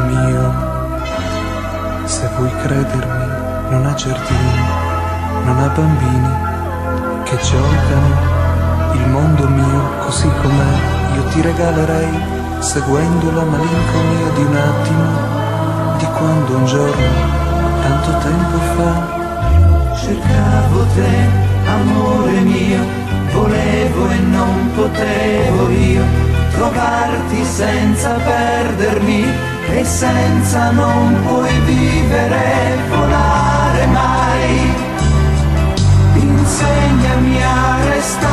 mio, se vuoi credermi, non ha giardini, non ha bambini che giocano. Il mondo mio, così com'è, io ti regalerei, seguendo la malinconia di un attimo, di quando un giorno, tanto tempo fa, cercavo te, amore mio, volevo e non potevo io trovarti senza perdermi, e senza non puoi vivere, volare mai. Insegnami a restare